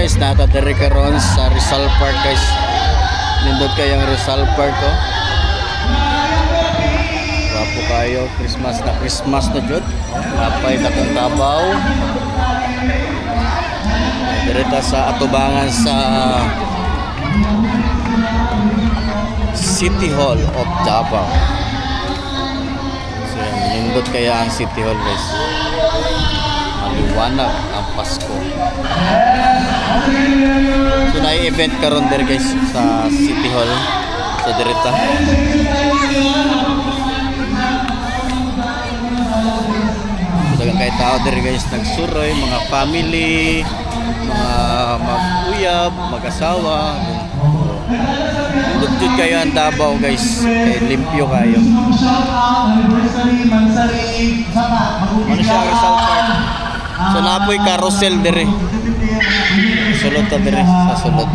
guys, natadari karon sa Rizal Park guys. Nindot kayang Rizal Park oh. Wapo kayo, Christmas na jud. Napay dakong tabaw. Direta sa atubangan sa City Hall of Davao. So, nindot kaya ang City Hall guys. Maliwanag ang Pasko. So na-event karon der guys sa City Hall. So direta. Dagang kay tao der guys nagsuroy, mga family, mga mag-uyab, mag-asawa. Dugtod kayo ang Davao guys, kay limpyo kayo. Ano siya Rizal Park? So napoy carousel dire. Sulod ta dire sa sulod.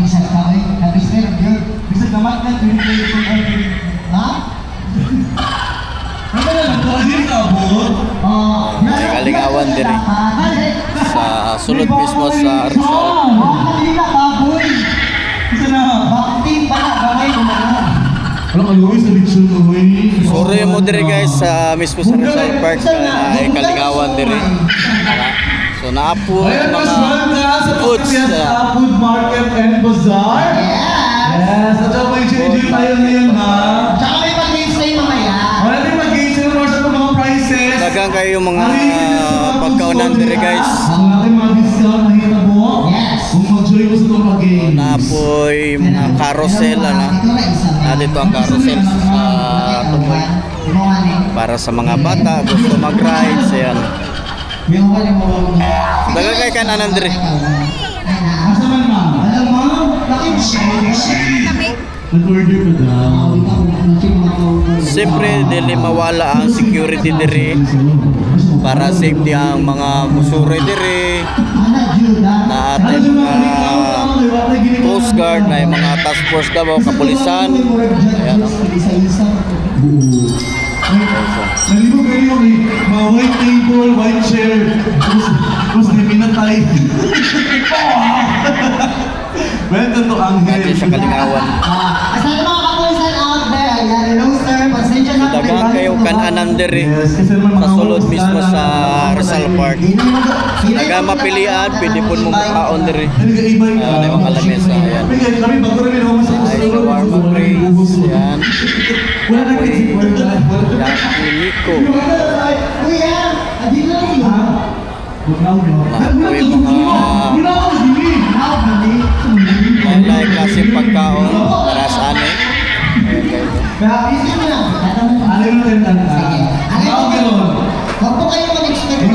Kalingawan dire. Sa sulod mismo sa Rizal. Sorry mo dire guys sa mismo sa Rizal Park ay kalingawan dire. So naapo mga foods food market and bazaar. Yes, at saka may change tayo ngayon ha. Tsaka may mag-games mamaya. Wala din mag-games na more sa mga prices. Dagang kayo mga pagkaunan dire guys. Ang ating mga discount na hitabo. Yes. Kung mag-join mo sa itong mag-games. Naapoy mga carousel dito ang carousel sa Tumoy. Para sa mga bata gusto mag-ride ayan. Dagang kay kanan dire. Asa man ma'am? Alam mo, bakit Nag-order pa daw. Siyempre dili mawala ang security dire para safety ang mga musure dire. Na ating Coast Guard na yung mga task force Davao, kapulisan. Ayan o. Nalibog kayo mga white table, white chair. Tapos pinatay. Well, ito ang Natin siya kalingawan. Asa na mga kapulisan out there? Ayan, hello sir, pasensya na. Dagang kayo kananam dire sa sulod mismo sa Rizal Park. Dagang mapilian, pwede po mong makaon dire. Ano yung mga lamesa. Ayan. Ay, shawarma praise. Ayan. Yakinico. Kuya, adil lang yun. Apoy mga lain klase pagkaon para sa ano. Huwag po kayo mag-expect.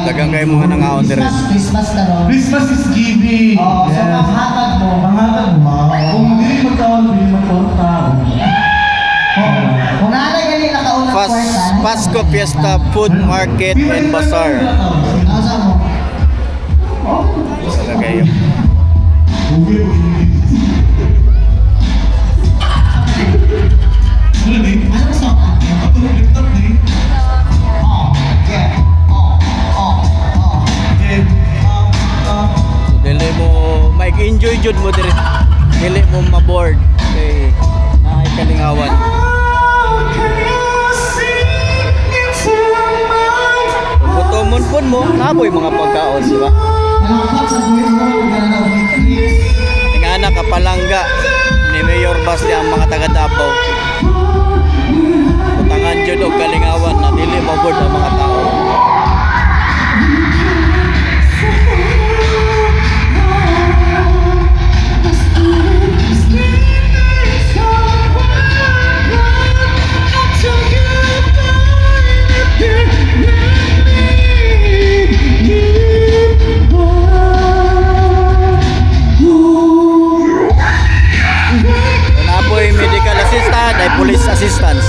Dagang kayo mga nangaon dire. Christmas na ron. Christmas is giving. Oo, so panghatag mo. Panghatag mo. Kung hindi magkaon, hindi magkaon. Kung nanay gali nakaunang kwarta. Pasko Fiesta Food Market and Bazaar. Asa mo? Saka kayo. Ano gusto ka? Dili mo mag-enjoy jud mo dire. Dili mo ma-bored kay naay kalingawan. Kung gutomon pun mo, naboy mga pagkaon, di ba? Tingana kapalangga ni Mayor Basti ang mga taga Davao. Utangan jud og kalingawan na dili ma-bored ang mga tao. Napoy medical assistant ay police assistance.